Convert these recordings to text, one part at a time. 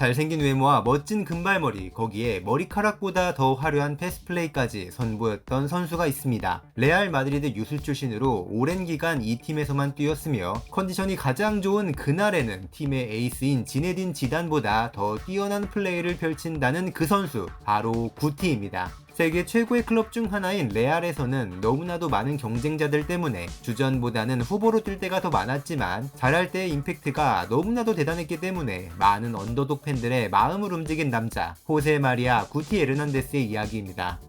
잘생긴 외모와 멋진 금발머리, 거기에 머리카락보다 더 화려한 패스플레이까지 선보였던 선수가 있습니다. 레알 마드리드 유스 출신으로 오랜 기간 이 팀에서만 뛰었으며 컨디션이 가장 좋은 그날에는 팀의 에이스인 지네딘 지단보다 더 뛰어난 플레이를 펼친다는 그 선수, 바로 구티입니다. 세계 최고의 클럽 중 하나인 레알에서는 너무나도 많은 경쟁자들 때문에 주전보다는 후보로 뛸 때가 더 많았지만 잘할 때의 임팩트가 너무나도 대단했기 때문에 많은 언더독 팬들의 마음을 움직인 남자, 호세 마리아 구티 에르난데스의 이야기입니다.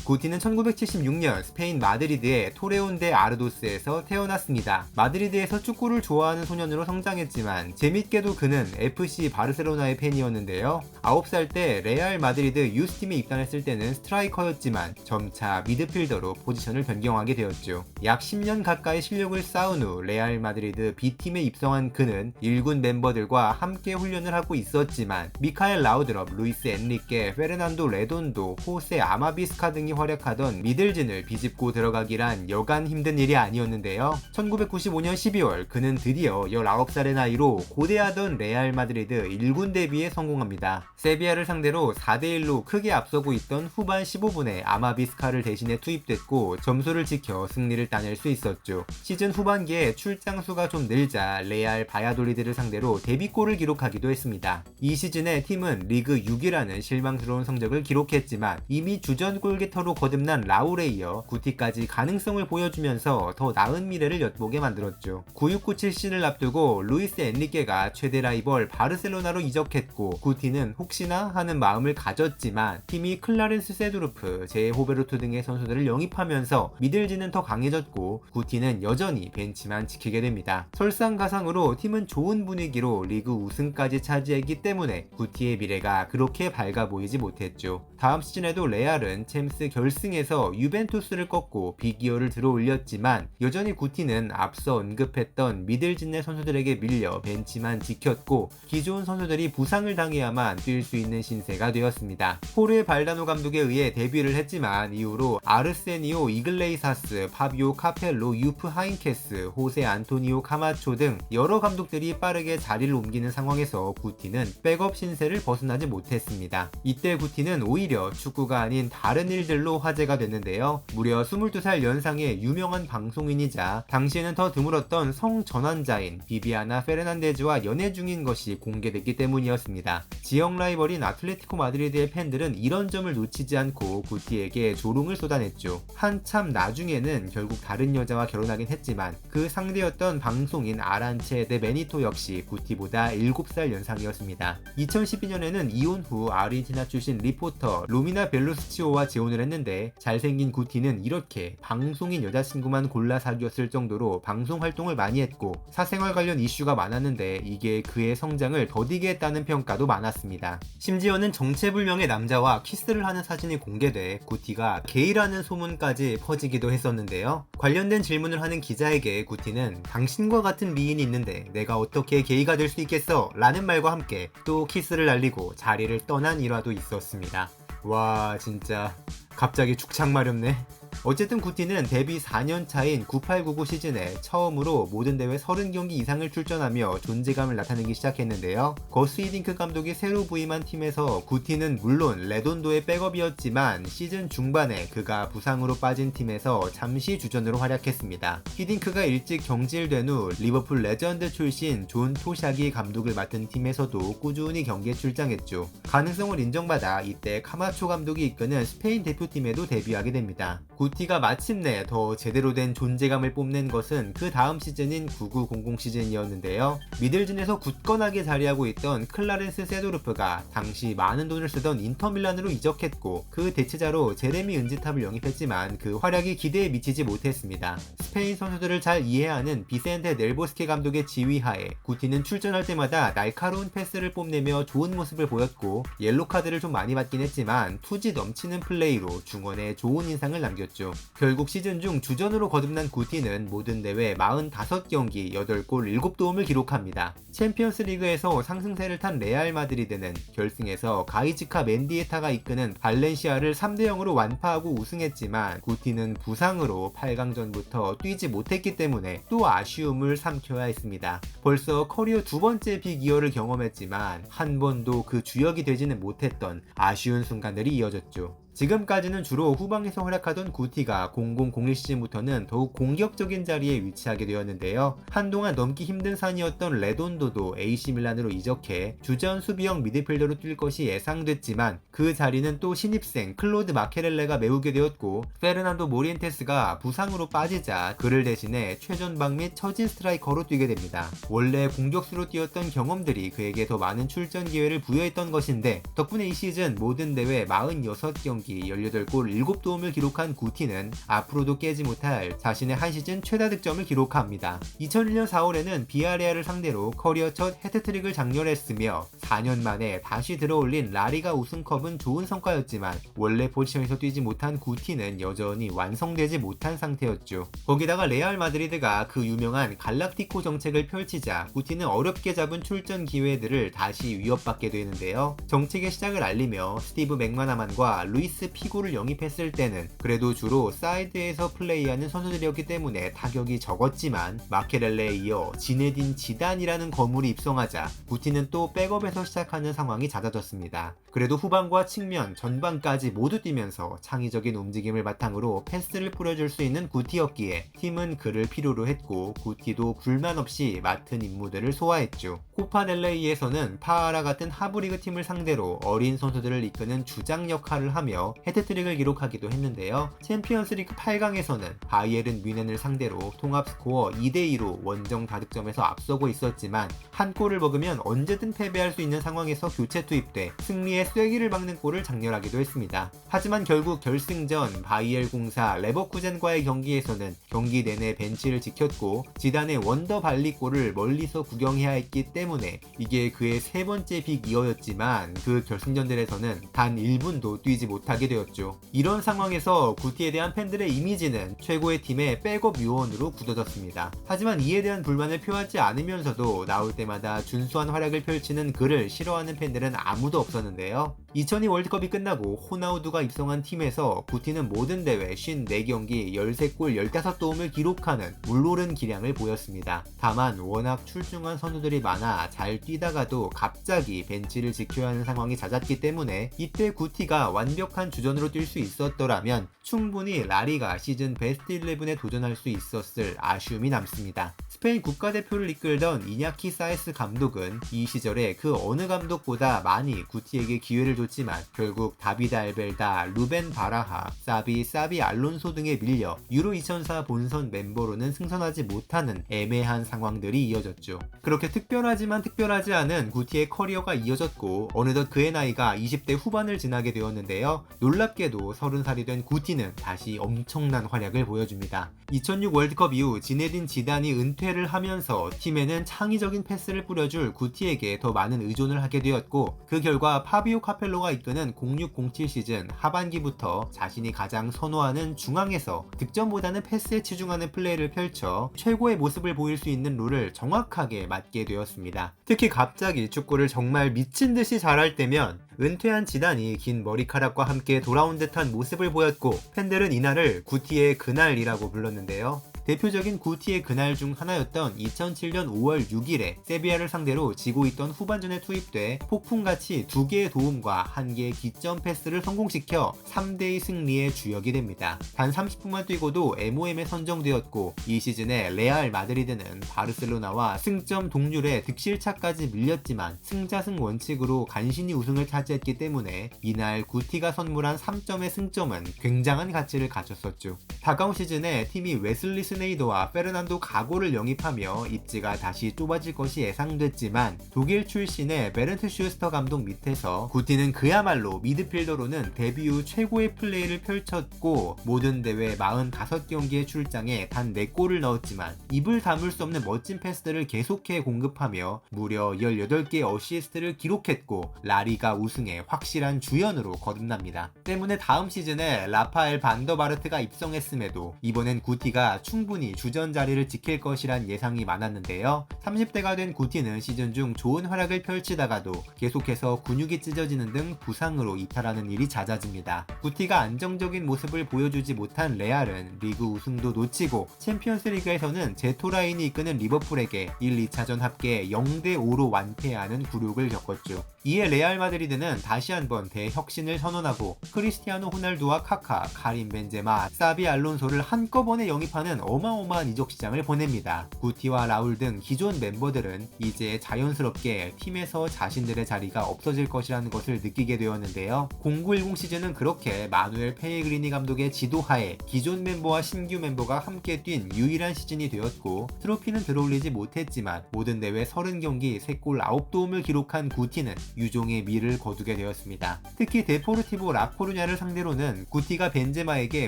구티는 1976년 스페인 마드리드의 토레온 데 아르도스에서 태어났습니다. 마드리드에서 축구를 좋아하는 소년으로 성장했지만 재밌게도 그는 FC 바르셀로나의 팬이었는데요. 9살 때 레알 마드리드 유스팀에 입단했을 때는 스트라이커였지만 점차 미드필더로 포지션을 변경하게 되었죠. 약 10년 가까이 실력을 쌓은 후 레알 마드리드 B팀에 입성한 그는 1군 멤버들과 함께 훈련을 하고 있었지만 미카엘 라우드럽, 루이스 엔리케, 페르난도 레돈도, 호세 아마비스카 등이 활약하던 미들진을 비집고 들어가기란 여간 힘든 일이 아니었는데요. 1995년 12월 그는 드디어 19살의 나이로 고대하던 레알 마드리드 1군 데뷔에 성공합니다. 세비야를 상대로 4대1로 크게 앞서고 있던 후반 15분에 아마비스카를 대신해 투입됐고 점수를 지켜 승리를 따낼 수 있었죠. 시즌 후반기에 출장 수가 좀 늘자 레알 바야돌리드를 상대로 데뷔골을 기록하기도 했습니다. 이 시즌에 팀은 리그 6위라는 실망스러운 성적을 기록했지만 이미 주전 골게터로 거듭난 라울에 이어 구티까지 가능성을 보여주면서 더 나은 미래를 엿보게 만들었죠. 9697 시즌을 앞두고 루이스 엔리케가 최대 라이벌 바르셀로나로 이적했고 구티는 혹시나 하는 마음을 가졌지만 팀이 클라렌스 세두르프, 제 호베르토 등의 선수들을 영입하면서 미들진은 더 강해졌고 구티는 여전히 벤치만 지키게 됩니다. 설상가상으로 팀은 좋은 분위기로 리그 우승까지 차지했기 때문에 구티의 미래가 그렇게 밝아 보이지 못했죠. 다음 시즌에도 레알은 챔스 결승에서 유벤투스를 꺾고 비기어를 들어올렸지만 여전히 구티는 앞서 언급했던 미들진의 선수들에게 밀려 벤치만 지켰고 기존 선수들이 부상을 당해야만 뛸 수 있는 신세가 되었습니다. 호르헤 발다노 감독에 의해 데뷔를 했지만 이후로 아르세니오 이글레이사스, 파비오 카펠로, 유프 하인케스, 호세 안토니오 카마초 등 여러 감독들이 빠르게 자리를 옮기는 상황에서 구티는 백업 신세를 벗어나지 못했습니다. 이때 구티는 오히려 축구가 아닌 다른 일들로 화제가 됐는데요. 무려 22살 연상의 유명한 방송인이자 당시에는 더 드물었던 성전환자인 비비아나 페르난데즈와 연애 중인 것이 공개됐기 때문이었습니다. 지역 라이벌인 아틀레티코 마드리드의 팬들은 이런 점을 놓치지 않고 구티에게 조롱을 쏟아냈죠. 한참 나중에는 결국 다른 여자와 결혼하긴 했지만 그 상대였던 방송인 아란체 데 베니토 역시 구티보다 7살 연상이었습니다. 2012년에는 이혼 후 아르헨티나 출신 리포터 로미나 벨로스치오와 재혼을 했는데 잘생긴 구티는 이렇게 방송인 여자친구만 골라 사귀었을 정도로 방송 활동을 많이 했고 사생활 관련 이슈가 많았는데 이게 그의 성장을 더디게 했다는 평가도 많았습니다. 심지어는 정체불명의 남자와 키스를 하는 사진이 공개돼 구티가 게이라는 소문까지 퍼지기도 했었는데요. 관련된 질문을 하는 기자에게 구티는 당신과 같은 미인이 있는데 내가 어떻게 게이가 될 수 있겠어? 라는 말과 함께 또 키스를 날리고 자리를 떠난 일화도 있었습니다. 와, 진짜 갑자기 죽창 마렵네. 어쨌든 구티는 데뷔 4년 차인 98-99 시즌에 처음으로 모든 대회 30경기 이상을 출전하며 존재감을 나타내기 시작했는데요. 거스 히딩크 감독이 새로 부임한 팀에서 구티는 물론 레돈도의 백업이었지만 시즌 중반에 그가 부상으로 빠진 팀에서 잠시 주전으로 활약했습니다. 히딩크가 일찍 경질된 후 리버풀 레전드 출신 존 토샤기 감독을 맡은 팀에서도 꾸준히 경기에 출장했죠. 가능성을 인정받아 이때 카마초 감독이 이끄는 스페인 대표팀에도 데뷔하게 됩니다. 구티가 마침내 더 제대로 된 존재감을 뽐낸 것은 그 다음 시즌인 9900 시즌이었는데요. 미들진에서 굳건하게 자리하고 있던 클라렌스 세도르프가 당시 많은 돈을 쓰던 인터밀란으로 이적했고 그 대체자로 제레미 은지탑을 영입했지만 그 활약이 기대에 미치지 못했습니다. 스페인 선수들을 잘 이해하는 비센테 넬보스케 감독의 지휘하에 구티는 출전할 때마다 날카로운 패스를 뽐내며 좋은 모습을 보였고 옐로카드를 좀 많이 받긴 했지만 투지 넘치는 플레이로 중원에 좋은 인상을 남겼죠. 이어졌죠. 결국 시즌 중 주전으로 거듭난 구티는 모든 대회 45경기 8골 7도움을 기록합니다. 챔피언스 리그에서 상승세를 탄 레알 마드리드는 결승에서 가이즈카 맨디에타가 이끄는 발렌시아를 3대0으로 완파하고 우승했지만 구티는 부상으로 8강전부터 뛰지 못했기 때문에 또 아쉬움을 삼켜야 했습니다. 벌써 커리어 두 번째 빅2어를 경험했지만 한 번도 그 주역이 되지는 못했던 아쉬운 순간들이 이어졌죠. 지금까지는 주로 후방에서 활약하던 구티가 0001 시즌부터는 더욱 공격적인 자리에 위치하게 되었는데요. 한동안 넘기 힘든 산이었던 레돈도도 AC 밀란으로 이적해 주전 수비형 미드필더로 뛸 것이 예상됐지만 그 자리는 또 신입생 클로드 마케렐레가 메우게 되었고, 페르난도 모리엔테스가 부상으로 빠지자 그를 대신해 최전방 및 처진 스트라이커로 뛰게 됩니다. 원래 공격수로 뛰었던 경험들이 그에게 더 많은 출전 기회를 부여했던 것인데, 덕분에 이 시즌 모든 대회 46경기 18골 7도움을 기록한 구티는 앞으로도 깨지 못할 자신의 한 시즌 최다 득점을 기록합니다. 2001년 4월에는 비아레알을 상대로 커리어 첫 해트트릭을 장렬했으며 4년 만에 다시 들어올린 라리가 우승컵은 좋은 성과였지만 원래 포지션에서 뛰지 못한 구티는 여전히 완성되지 못한 상태였죠. 거기다가 레알 마드리드가 그 유명한 갈락티코 정책을 펼치자 구티는 어렵게 잡은 출전 기회들을 다시 위협받게 되는데요. 정책의 시작을 알리며 스티브 맥마나만과 루이스 피고를 영입했을 때는 그래도 주로 사이드에서 플레이하는 선수들이었기 때문에 타격이 적었지만 마케렐레에 이어 지네딘 지단이라는 거물이 입성하자 구티는 또 백업에서 시작하는 상황이 잦아졌습니다. 그래도 후방과 측면, 전방까지 모두 뛰면서 창의적인 움직임을 바탕으로 패스를 뿌려줄 수 있는 구티였기에 팀은 그를 필요로 했고 구티도 불만 없이 맡은 임무들을 소화했죠. 코파 델레이에서는 파아라 같은 하브리그 팀을 상대로 어린 선수들을 이끄는 주장 역할을 하며 해트트릭을 기록하기도 했는데요. 챔피언스리그 8강에서는 바이에른 뮌헨을 상대로 통합 스코어 2대2로 원정 다득점에서 앞서고 있었지만 한 골을 먹으면 언제든 패배할 수 있는 상황에서 교체 투입돼 승리의 쐐기를 박는 골을 장렬하기도 했습니다. 하지만 결국 결승전 바이엘 공사 레버쿠젠과의 경기에서는 경기 내내 벤치를 지켰고 지단의 원더 발리골을 멀리서 구경해야 했기 때문에 이게 그의 세 번째 빅2어였지만 그 결승전들에서는 단 1분도 뛰지 못하게 되었죠. 이런 상황에서 구티에 대한 팬들의 이미지는 최고의 팀의 백업 요원으로 굳어졌습니다. 하지만 이에 대한 불만을 표하지 않으면서도 나올 때마다 준수한 활약을 펼치는 그를 싫어하는 팬들은 아무도 없었는데요. 2002 월드컵이 끝나고 호나우두가 입성한 팀에서 구티는 모든 대회 54경기 13골 15도움을 기록하는 물오른 기량을 보였습니다. 다만 워낙 출중한 선수들이 많아 잘 뛰다가도 갑자기 벤치를 지켜야 하는 상황이 잦았기 때문에 이때 구티가 완벽한 주전으로 뛸 수 있었더라면 충분히 라리가 시즌 베스트 11에 도전할 수 있었을 아쉬움이 남습니다. 스페인 국가대표를 이끌던 이냐키 사이스 감독은 이 시절에 그 어느 감독보다 많이 구티에게 기회를 줬지만 결국 다비드 알벨다, 루벤 바라하, 사비 알론소 등에 밀려 유로 2004 본선 멤버로는 승선하지 못하는 애매한 상황들이 이어졌죠. 그렇게 특별하지만 특별하지 않은 구티의 커리어가 이어졌고 어느덧 그의 나이가 20대 후반을 지나게 되었는데요. 놀랍게도 30살이 된 구티는 다시 엄청난 활약을 보여줍니다. 2006 월드컵 이후 지네딘 지단이 은퇴를 하면서 팀에는 창의적인 패스를 뿌려줄 구티에게 더 많은 의존을 하게 되었고 그 결과 파비오 카펠로가 이끄는 06-07 시즌 하반기부터 자신이 가장 선호하는 중앙에서 득점보다는 패스에 치중하는 플레이를 펼쳐 최고의 모습을 보일 수 있는 롤을 정확하게 맡게 되었습니다. 특히 갑자기 축구를 정말 미친 듯이 잘할 때면 은퇴한 지단이 긴 머리카락과 함께 돌아온 듯한 모습을 보였고 팬들은 이날을 구티의 그날이라고 불렀는데요. 대표적인 구티의 그날 중 하나였던 2007년 5월 6일에 세비야를 상대로 지고 있던 후반전에 투입돼 폭풍같이 2개의 도움과 1개의 기점 패스를 성공시켜 3대2 승리의 주역이 됩니다. 단 30분만 뛰고도 MOM에 선정되었고 이 시즌에 레알 마드리드는 바르셀로나와 승점 동률의 득실차까지 밀렸지만 승자승 원칙으로 간신히 우승을 차지했기 때문에 이날 구티가 선물한 3점의 승점은 굉장한 가치를 가졌었죠. 다가온 시즌에 팀이 웨슬리 스네이스 슈네이더와 페르난도 가고를 영입하며 입지가 다시 좁아질 것이 예상됐지만 독일 출신의 베른트 슈스터 감독 밑에서 구티는 그야말로 미드필더로는 데뷔 후 최고의 플레이를 펼쳤고 모든 대회 45경기에 출장해 단 4골을 넣었지만 입을 다물 수 없는 멋진 패스들을 계속해 공급하며 무려 18개의 어시스트를 기록했고 라리가 우승에 확실한 주연으로 거듭납니다. 때문에 다음 시즌에 라파엘 반더바르트가 입성했음에도 이번엔 구티가 충분히 주전 자리를 지킬 것이란 예상이 많았는데요. 30대가 된 구티는 시즌 중 좋은 활약을 펼치다가도 계속해서 근육이 찢어지는 등 부상으로 이탈하는 일이 잦아집니다. 구티가 안정적인 모습을 보여주지 못한 레알은 리그 우승도 놓치고 챔피언스리그에서는 제토라인이 이끄는 리버풀에게 1, 2차전 합계 0대5로 완패하는 굴욕을 겪었죠. 이에 레알 마드리드는 다시 한번 대혁신을 선언하고 크리스티아노 호날두와 카카, 카림 벤제마, 사비 알론소를 한꺼번에 영입하는 어마어마한 이적 시장을 보냅니다. 구티와 라울 등 기존 멤버들은 이제 자연스럽게 팀에서 자신들의 자리가 없어질 것이라는 것을 느끼게 되었는데요. 0910 시즌은 그렇게 마누엘 페이그리니 감독의 지도하에 기존 멤버와 신규 멤버가 함께 뛴 유일한 시즌이 되었고 트로피는 들어올리지 못했지만 모든 대회 30경기 3골 9도움을 기록한 구티는 유종의 미를 거두게 되었습니다. 특히 데포르티보 라코루냐를 상대로는 구티가 벤제마에게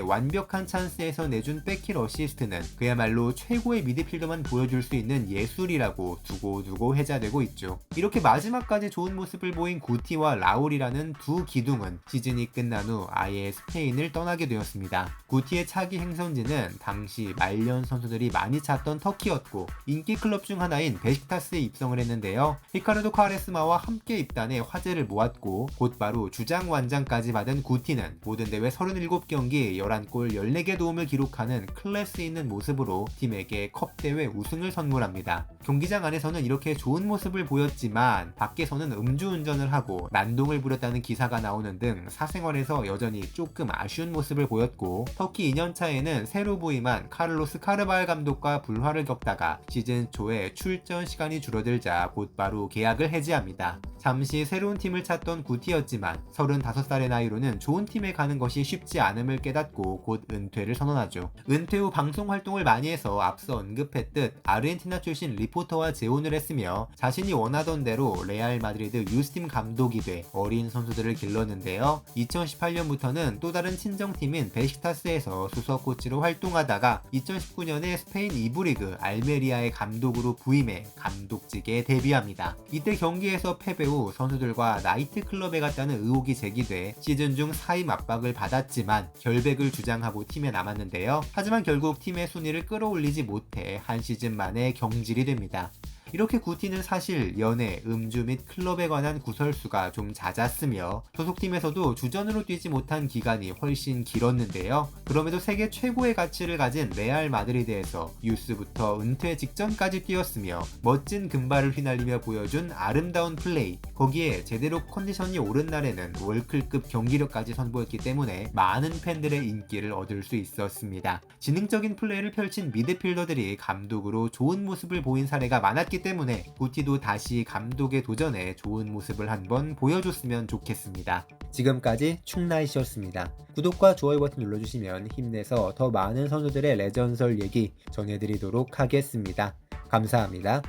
완벽한 찬스에서 내준 백힐 어시스트는 그야말로 최고의 미드필더만 보여줄 수 있는 예술이라고 두고두고 회자되고 있죠. 이렇게 마지막까지 좋은 모습을 보인 구티와 라울이라는 두 기둥은 시즌이 끝난 후 아예 스페인을 떠나게 되었습니다. 구티의 차기 행선지는 당시 말년 선수들이 많이 찾던 터키였고 인기 클럽 중 하나인 베식타스에 입성을 했는데요. 히카르도 카레스마와 함께 입단해 화제를 모았고 곧바로 주장 완장까지 받은 구티는 모든 대회 37경기 11골 14개 도움을 기록하는 클래스 있는 모습으로 팀에게 컵대회 우승을 선물합니다. 경기장 안에서는 이렇게 좋은 모습을 보였지만 밖에서는 음주운전을 하고 난동을 부렸다는 기사가 나오는 등 사생활에서 여전히 조금 아쉬운 모습을 보였고 터키 2년차에는 새로 부임한 카를로스 카르발 감독과 불화를 겪다가 시즌 초에 출전 시간이 줄어들자 곧바로 계약을 해지합니다. 잠시 새로운 팀을 찾던 구티였지만 35살의 나이로는 좋은 팀에 가는 것이 쉽지 않음을 깨닫고 곧 은퇴를 선언하죠. 은퇴 후 방송 활동을 많이 해서 앞서 언급했듯 아르헨티나 출신 리포터와 재혼을 했으며 자신이 원하던 대로 레알 마드리드 유스팀 감독이 돼 어린 선수들을 길렀는데요. 2018년부터는 또 다른 친정팀인 베식타스에서 수석 코치로 활동하다가 2019년에 스페인 2부 리그 알메리아의 감독으로 부임해 감독직에 데뷔합니다. 이때 경기에서 패배 후 선수들과 나이트클럽에 갔다는 의혹이 제기돼 시즌 중 사임 압박을 받았지만 결백을 주장하고 팀에 남았는데요. 하지만 결국 팀의 순위를 끌어올리지 못해 한 시즌 만에 경질이 됩니다. 이렇게 구티는 사실 연애, 음주 및 클럽에 관한 구설수가 좀 잦았으며 소속팀에서도 주전으로 뛰지 못한 기간이 훨씬 길었는데요. 그럼에도 세계 최고의 가치를 가진 레알 마드리드에서 유스부터 은퇴 직전까지 뛰었으며 멋진 금발을 휘날리며 보여준 아름다운 플레이, 거기에 제대로 컨디션이 오른 날에는 월클급 경기력까지 선보였기 때문에 많은 팬들의 인기를 얻을 수 있었습니다. 지능적인 플레이를 펼친 미드필더들이 감독으로 좋은 모습을 보인 사례가 많았기 때문에 구티도 다시 감독에 도전해 좋은 모습을 한번 보여줬으면 좋겠습니다. 지금까지 충나이씨였습니다. 구독과 좋아요 버튼 눌러주시면 힘내서 더 많은 선수들의 레전설 얘기 전해드리도록 하겠습니다. 감사합니다.